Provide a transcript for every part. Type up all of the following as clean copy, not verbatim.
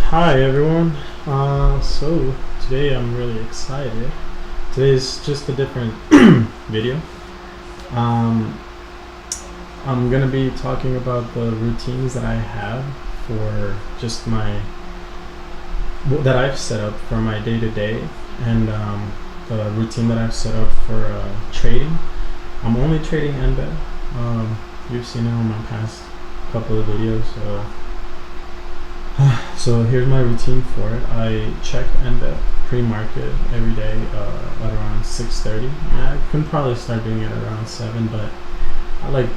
Hi everyone. So today I'm really excited. Today's just a different video. Um, I'm gonna be talking about the routines that I have for just that I've set up for my day to day, and the routine that I've set up for trading. I'm only trading NBEV. You've seen it on my past couple of videos. So here's my routine for it. I check NBEV pre-market every day at around 6:30. Yeah, I can probably start doing it around 7, but I like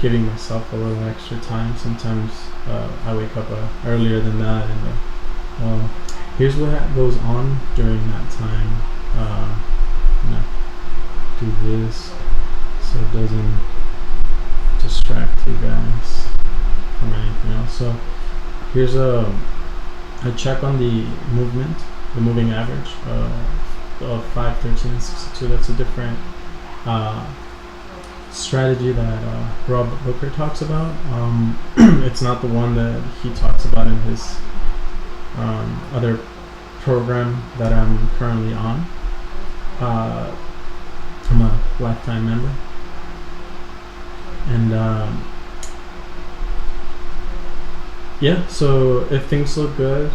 giving myself a little extra time. Sometimes I wake up earlier than that, and here's what goes on during that time. Do this so it doesn't distract you guys from anything else. So here's I check on the movement, the moving average of 5, 13, and 62. That's a different strategy that Rob Booker talks about. It's not the one that he talks about in his other program that I'm currently on. I'm a lifetime member, and yeah, so if things look good,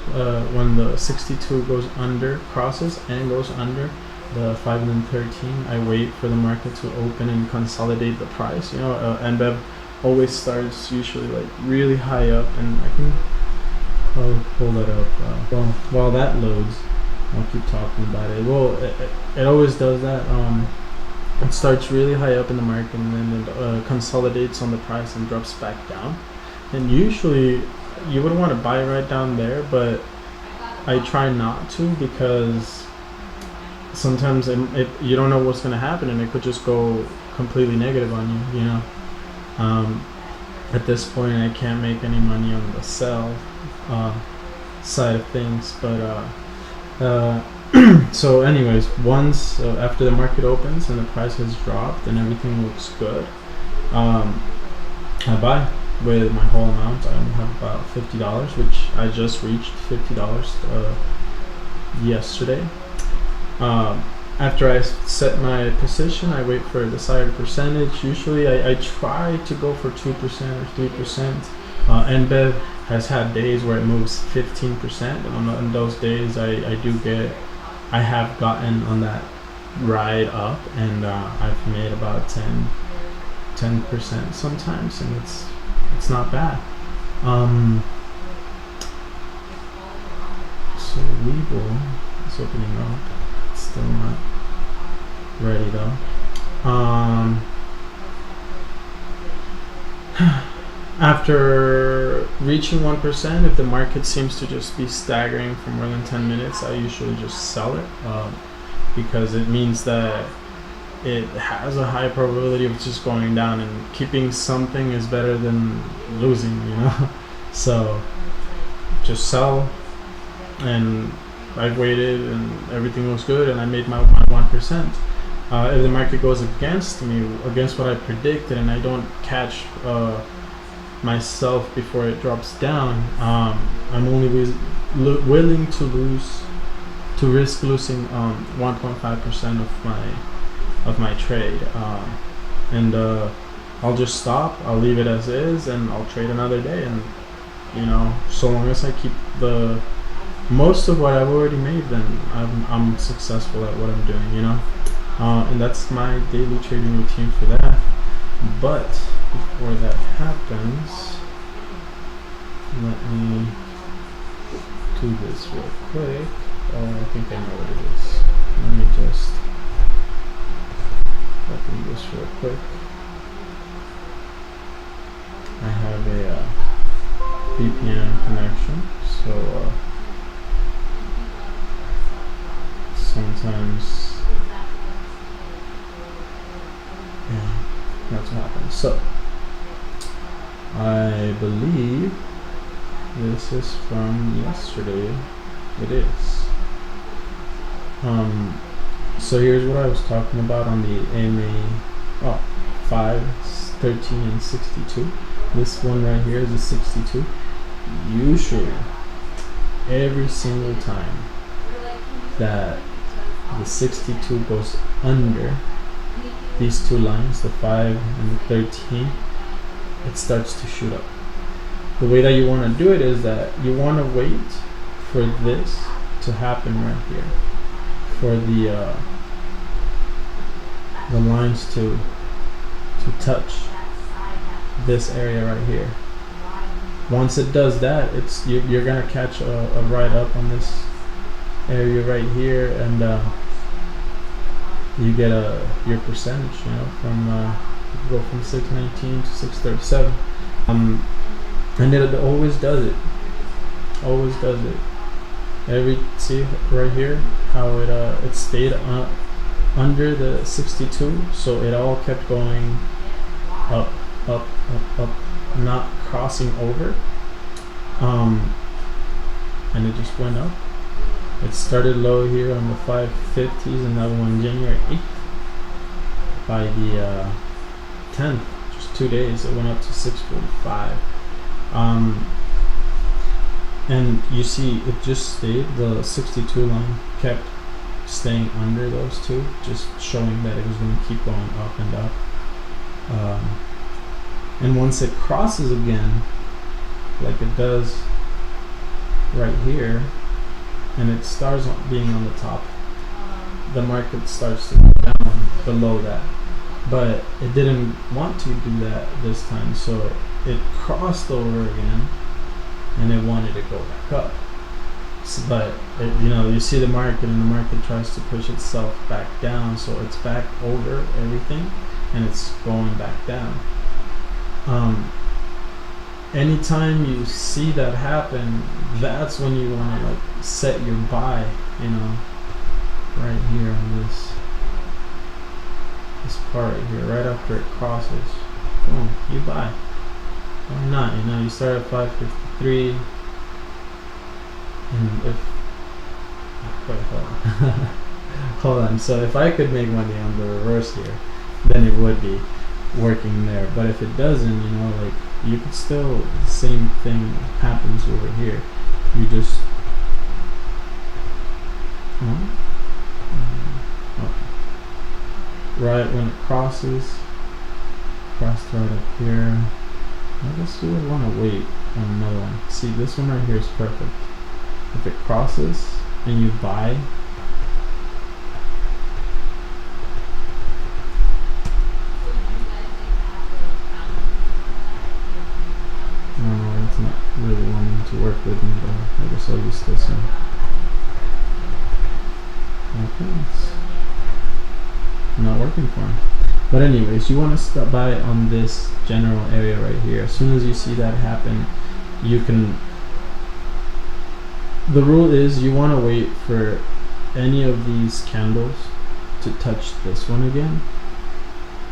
when the 62 goes under, crosses and goes under the 5 and then 13, I wait for the market to open and consolidate the price. You know, NBEV always starts usually like really high up, and I'll pull that up. While that loads, I'll keep talking about it. Well, it always does that. It starts really high up in the market, and then it consolidates on the price and drops back down. And usually you would want to buy right down there, but I try not to, because sometimes you don't know what's going to happen, and it could just go completely negative on you, you know. At this point I can't make any money on the sell side of things, but so anyways, once after the market opens and the price has dropped and everything looks good, I buy with my whole amount. I only have about $50, which I just reached $50 yesterday. After I set my position, I wait for a desired percentage. Usually I try to go for 2% or 3%. NBEV has had days where it moves 15%, and on those days I have gotten on that ride up, and I've made about 10% sometimes, and it's not bad. So Webull is opening up. It's still not ready though. After reaching 1%, if the market seems to just be staggering for more than 10 minutes, I usually just sell it, because it means that it has a high probability of just going down, and keeping something is better than losing, you know. So just sell, and I waited and everything was good, and I made my 1%. If the market goes against me, against what I predicted, and I don't catch myself before it drops down, I'm only willing to risk losing 1.5% of my trade, and I'll just stop. I'll leave it as is, and I'll trade another day. And you know, so long as I keep the most of what I've already made, then I'm successful at what I'm doing, you know. And that's my daily trading routine for that. But before that happens, let me do this real quick. Oh, I think I know what it is. Let me just open this real quick. I have a VPN connection, so sometimes, yeah, that's what happens. So I believe this is from yesterday. It is. So here's what I was talking about on the AMA 5, 13, and 62. This one right here is a 62. Usually every single time that the 62 goes under these two lines, the 5 and the 13, it starts to shoot up. The way that you want to do it is that you want to wait for this to happen right here, for the lines to touch this area right here. Once it does that, you're gonna catch a ride up on this area right here, and you get your percentage, you know, from you go from 619 to 637, and it always does it. Always does it. See right here how it stayed under the 62, so it all kept going up, up, up, up, not crossing over, and it just went up. It started low here on the 550s, and that one January 8th. By the 10th, just 2 days, it went up to 645. And you see it just stayed, the 62 line kept staying under those two, just showing that it was going to keep going up and up. And once it crosses again, like it does right here, and it starts being on the top, the market starts to go down below that. But it didn't want to do that this time, so it crossed over again, and it wanted to go back up. But you see the market, and the market tries to push itself back down, so it's back over everything, and it's going back down. Anytime you see that happen, that's when you want to like set your buy, right here on this part right here, right after it crosses. Boom, you buy. Why not? You start at 553, and wait, hold on. Hold on. So if I could make money on the reverse here, then it would be working there. But if it doesn't, like you could still, the same thing happens over here. You just right when it crosses, crossed right up here. I guess you would want to wait on another one. See, this one right here is perfect. If it crosses and you buy, it's not really wanting to work with me, but I guess I'll use this one. Okay, it's not working for him. But anyways, you want to stop by on this general area right here. As soon as you see that happen, you can, the rule is you want to wait for any of these candles to touch this one again,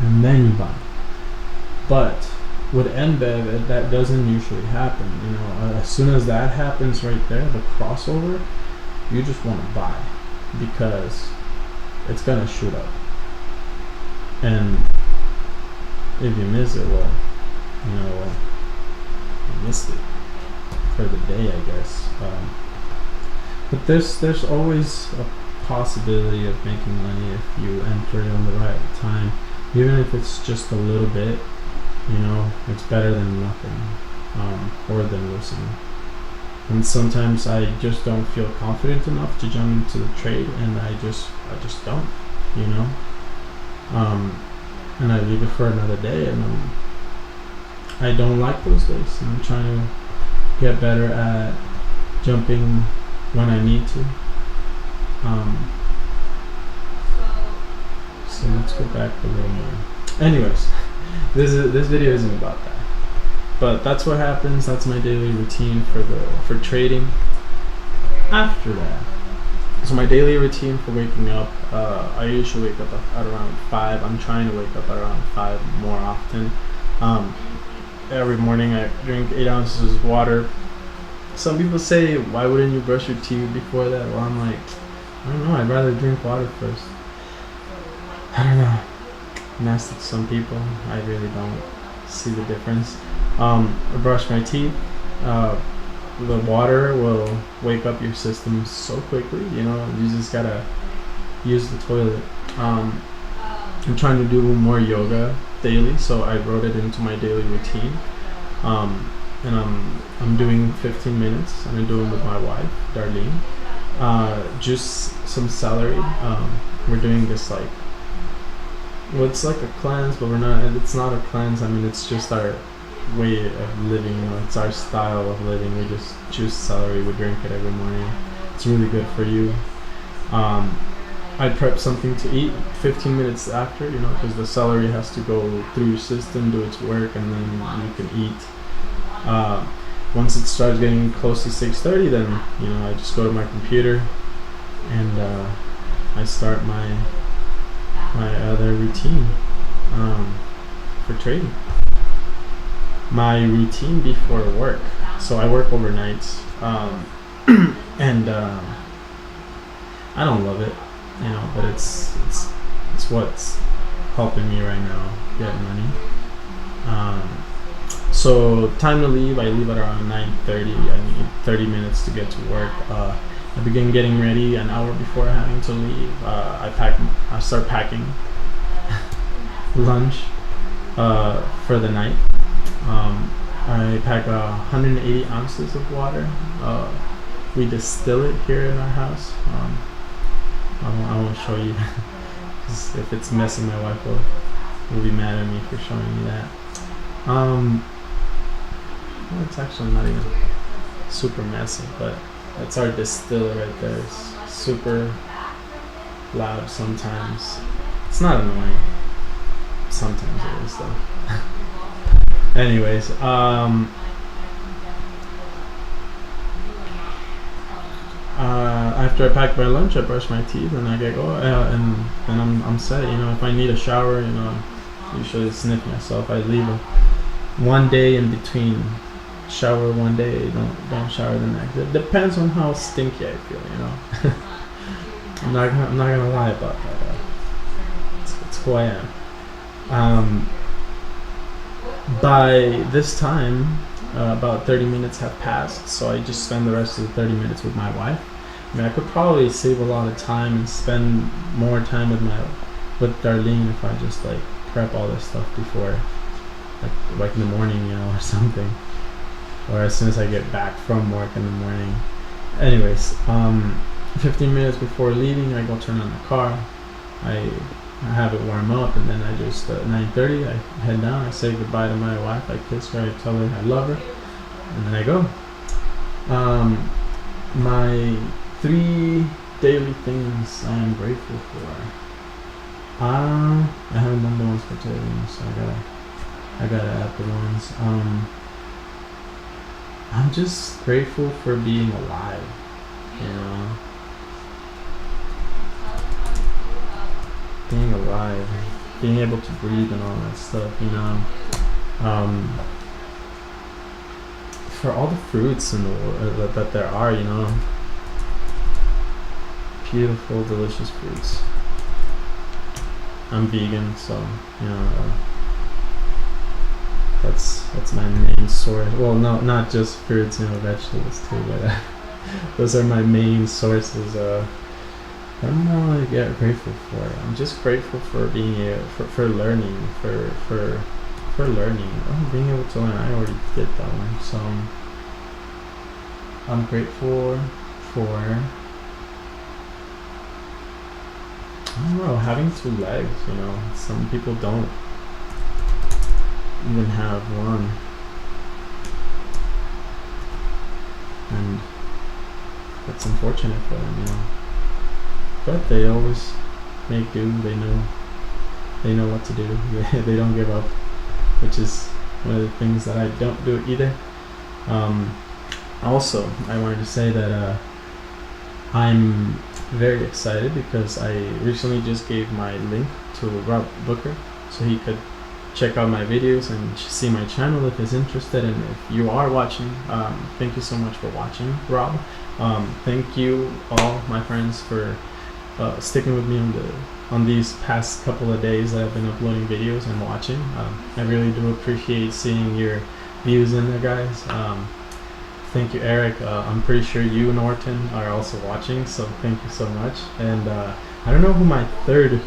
and then you buy. But with NBEV, that doesn't usually happen. As soon as that happens right there, the crossover, you just want to buy, because it's gonna shoot up. And if you miss it, well, you missed it for the day, I guess. But there's always a possibility of making money if you enter it on the right time, even if it's just a little bit. It's better than nothing, or than losing. And sometimes I just don't feel confident enough to jump into the trade, and I just don't, and I leave it for another day, and I don't like those days, and I'm trying to get better at jumping when I need to. So let's go back a little more. Anyways, this video isn't about that, but that's what happens. That's my daily routine for trading. After that, so my daily routine for waking up, I usually wake up at around 5. I'm trying to wake up at around 5 more often. Every morning I drink 8 ounces of water. Some people say, why wouldn't you brush your teeth before that? Well, I'm like, I don't know, I'd rather drink water first. I don't know. And that's to some people. I really don't see the difference. I brush my teeth. the water will wake up your system so quickly. You know, you just gotta use the toilet. I'm trying to do more yoga daily, so I wrote it into my daily routine. And I'm doing 15 minutes, and I'm doing with my wife, Darlene. Just some celery. We're doing this like, well, it's like a cleanse, but it's not a cleanse. I mean, it's just our way of living, you know, it's our style of living. We just juice celery, we drink it every morning. It's really good for you. I prep something to eat 15 minutes after, you know, because the celery has to go through your system, do its work, and then you can eat. Once it starts getting close to 6:30, then, you know, I just go to my computer and I start my other routine for trading. My routine before work. So I work overnights, and I don't love it, you know, but it's what's helping me right now get money. So time to leave. I leave at around 9:30. I need 30 minutes to get to work. I begin getting ready an hour before having to leave. I start packing lunch for the night. I pack 180 ounces of water. We distill it here in our house. I won't show you, because if it's messy, my wife will be mad at me for showing you that. Well, it's actually not even super messy, but that's our distiller right there. It's super loud sometimes. It's not annoying. Sometimes it is though. Anyways, after I pack my lunch, I brush my teeth and I get going, and then I'm set. You know, if I need a shower, you know, I usually sniff myself. I leave one day in between. Shower one day, don't shower the next. It depends on how stinky I feel, you know. I'm not gonna lie about that. It's who I am. By this time, about 30 minutes have passed, so I just spend the rest of the 30 minutes with my wife. I mean, I could probably save a lot of time and spend more time with Darlene if I just like prep all this stuff before, like in the morning, you know, or something. Or as soon as I get back from work in the morning. Anyways, 15 minutes before leaving, I go turn on the car. I have it warm up, and then I just, at 9:30, I head down. I say goodbye to my wife. I kiss her. I tell her I love her. And then I go. My 3 daily things I am grateful for. I haven't done the ones for today, so I gotta add the ones. I'm just grateful for being alive, you know. Being alive, being able to breathe and all that stuff, you know. For all the fruits in the world that there are, you know. Beautiful, delicious fruits. I'm vegan, so, you know, that's my main source. Well, no, not just fruits, you know, vegetables too, but those are my main sources. I don't know what to get grateful for. I'm just grateful for being for learning, for learning. Oh, being able to learn. I already did that one. So I'm grateful for, I don't know, having 2 legs. You know, some people don't even have one, and that's unfortunate for them, you know. But they always make do. They know what to do. They don't give up, which is one of the things that I don't do either. Also, I wanted to say that I'm very excited because I recently just gave my link to Rob Booker so he could check out my videos and see my channel if he's interested. And if you are watching, thank you so much for watching, Rob. Thank you all my friends for sticking with me on these past couple of days that I've been uploading videos and watching. I really do appreciate seeing your views in there, guys. Thank you, Eric. I'm pretty sure you, Norton, are also watching, so thank you so much. And I don't know who my third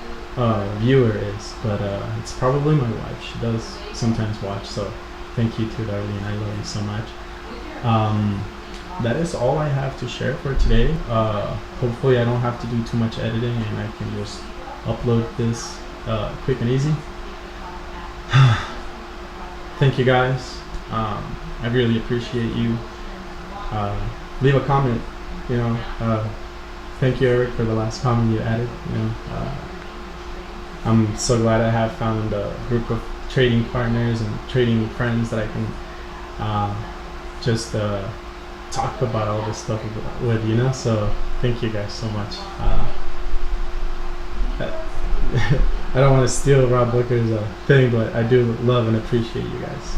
viewer is, but it's probably my wife. She does sometimes watch, so thank you to Darlene. I love you so much. That is all I have to share for today. Hopefully I don't have to do too much editing and I can just upload this quick and easy. Thank you guys. I really appreciate you. Leave a comment, you know. Thank you, Eric, for the last comment you added. You know, I'm so glad I have found a group of trading partners and trading friends that I can just talk about all this stuff with, you know. So thank you guys so much. I don't want to steal Rob Booker's thing, but I do love and appreciate you guys.